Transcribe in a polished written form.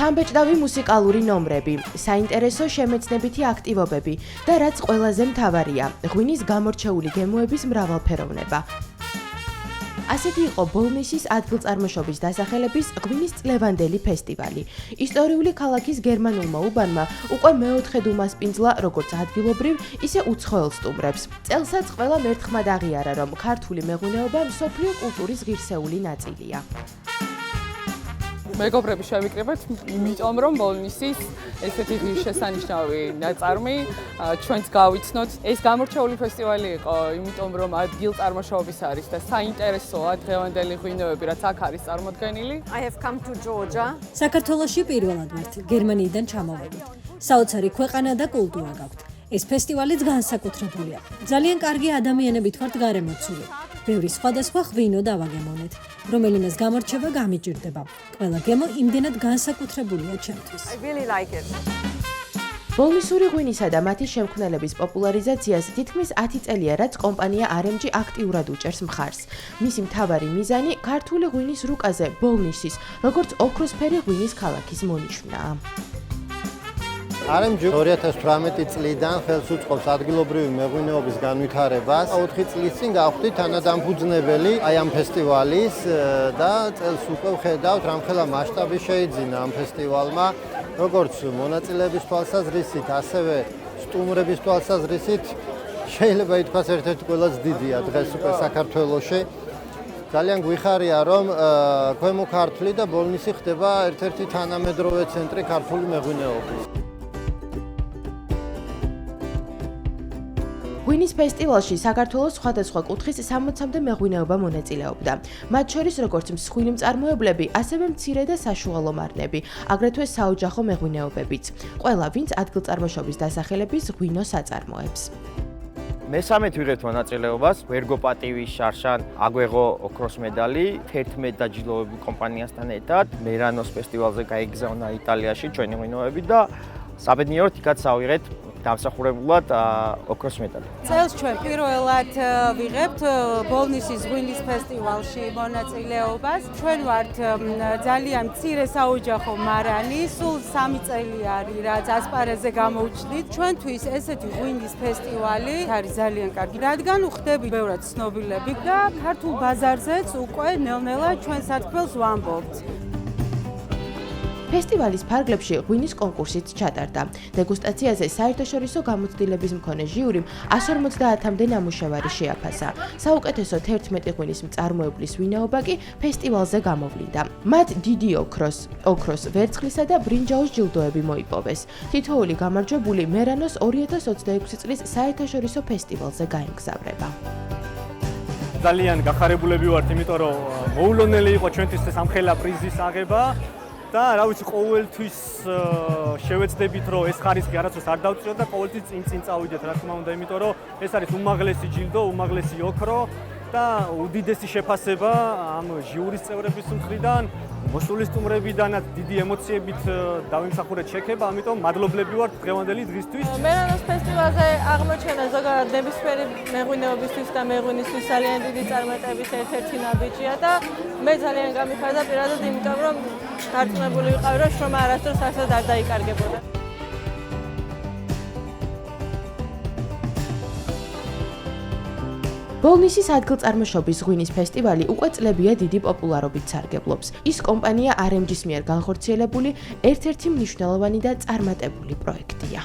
სამბეჭდავი მუსიკალური ნომრები, საინტერესო შემეცნებითი აქტივობები და რაც ყველაზე მთავარია, ღვინის გამორჩეული გემოების მრავალფეროვნება. ასეთი იყო ბოლნისის ადგილწარმოშობის დასახელების ღვინის წლევანდელი ფესტივალი. ისტორიული ქალაქის გერმანულმა უბანმა უკვე მეოთხედ უმასპინძლა როგორც ადგილობრივ, ისე უცხოელ სტუმრებს. წელსაც ყველამ ერთხმად აღიარა, რომ ქართული მეღვინეობა მსოფლიო კულტურის ღირსეული ნაწილია. მეგობრები შევიკრიბეთ, იმიტომ რომ ბოლნისის ესეთი ღირსშესანიშნავი ნაწარმი ჩვენც გავიცნოთ. ეს გამორჩეული ფესტივალი იყო, იმიტომ რომ ადგილწარმოშობის არის და საინტერესოა დღევანდელი ღვინოები, რაც აქ არის წარმოდგენილი. I have come to Georgia. საქართველოში პირველად ვართ გერმანიიდან ჩამოვედით. საოცარი ქვეყანა და კულტურა გაქვთ. ეს ფესტივალიც განსაკუთრებულია. ძალიან კარგი ადამიანებით ვართ გარემოცული. ბევრი სხვადასხვა ღვინო დავაგემოვნეთ, რომელიმეს გამორჩევა გამიჭირდება. ყველა გემო იმდენად განსაკუთრებულია ჩემთვის. I really like it. ბოლნისური ღვინისა და მათი შემქმნელების პოპულარიზაციას თითქმის 10 წელია, რაც კომპანია RMG აქტიურად უჭერს მხარს. მისი მთავარი მიზანი ქართული ღვინის რუკაზე ბოლნისის, როგორც ოქროსფერი ღვინის ქალაქის მონიშვნაა. RMG 2018 წლიდან ხელს უწყობს ადგილობრივი მეღვინეობის განვითარებას. 4 წლის წინ გავხდით თანადამფუძნებელი აი ამ ფესტივალის და წელს უკვე ვხედავთ, რამხელა მასშტაბი შეიძინა ამ ფესტივალმა, როგორც მონაწილეების თვალსაზრისით, ასევე სტუმრების თვალსაზრისით. შეიძლება ითქვას, ერთ-ერთი ყველაზე დიდია დღეს უკვე საქართველოში. ძალიან გვიხარია, რომ ქვემო ქართლი და ბოლნისი ხდება ერთ-ერთი თანამედროვე ცენტრი ქართული მეღვინეობის. ღვინის ფესტივალში საქართველოს სხვადასხვა კუთხის 60-მდე მეღვინეობა მონაწილეობდა. მათ შორის როგორც მსხვილი მწარმოებლები, ასევე მცირე და საშუალო მარნები, აგრეთვე საოჯახო მეღვინეობებიც. ყველა, ვინც ადგილწარმოშობის დასახელების ღვინოს აწარმოებს. მესამედ ვიღებთ მონაწილეობას, ვერგო პატივის შარშან აგვეღო ოქროს медаლი 11 დაჯილდოვებული კომპანიასთან ერთად. მერანოს ფესტივალზე გაიგზავნა იტალიაში ჩვენი ღვინოები და საბედნიეროდ იქაც ავიღეთ დამსახურებულად ოქროს медаლი. წელს ჩვენ პირველად ვიღებთ ბოლნისის ღვინის ფესტივალში მონაწილეობას. ჩვენ ვართ ძალიან მცირე საოჯახო მარანი, სულ 3 წელი არის, რაც ასპარეზზე გამოვჩნდით. ჩვენთვის ესეთი ღვინის ფესტივალი არის ძალიან კარგი, რადგან ვხდები ბევრად ცნობილები და ქართულ ბაზარზეც უკვე ნელ-ნელა ჩვენ სათქმელს ვამბობთ. ფესტივალის ფარგლებში ღვინის კონკურსიც ჩატარდა. დეგუსტაციაზე საერთაშორისო გამოცდილების მქონე ჟიურიმ 150-მდე ნამუშევარი შეაფასა. საუკეთესო 11 ღვინის მწარმოებლის ვინაობა კი ფესტივალზე გამოვლინდა. მათ დიდი ოქროს, ვერცხლისა და ბრინჯაოს ჯილდოები მოიპოვეს. თითოეული გამარჯვებული მერანოს 2026 წლის საერთაშორისო ფესტივალზე გაემგზავრება. ძალიან გახარებულები ვართ, იმიტომ რომ მოულოდნელი იყო ჩვენთვის ეს ამხელა პრიზის აღება. და რა ვიცი, ყოველთვის შევეცდებით, რომ ეს ხარისხი არასდროს არ დავწიოთ და ყოველთვის წინ წავიდეთ, რა თქმა უნდა, იმიტომ რომ ეს არის უმაღლესი ჯილდო, უმაღლესი ოქრო და უდიდესი შეფასება ამ ჟიურის წევრების მხრიდან, მოსული სტუმრებიდანაც დიდი ემოციებით დავიმსახურეთ შექება, ამიტომ მადლობლები ვართ დღევანდელი დღისთვის. მერანოს ფესტივალზე აღმოჩენა ზოგადად ნებისმიერი მეღვინეობისთვის და მეღვინისთვის ძალიან დიდი წარმატების ერთ-ერთი ნაბიჯია და მე ძალიან გამიხარდა პირადად, იმიტომ რომ დარწმუნებული ვიყავი, რომ შრომა არასდროს ასად არ დაიკარგებოდა. ბოლნისის ადგილწარმოშობის ღვინის ფესტივალი უკვე წლებია დიდი პოპულარობით სარგებლობს. ის კომპანია RMG-ს მიერ განხორციელებული ერთ-ერთი მნიშვნელოვანი და წარმატებული პროექტია.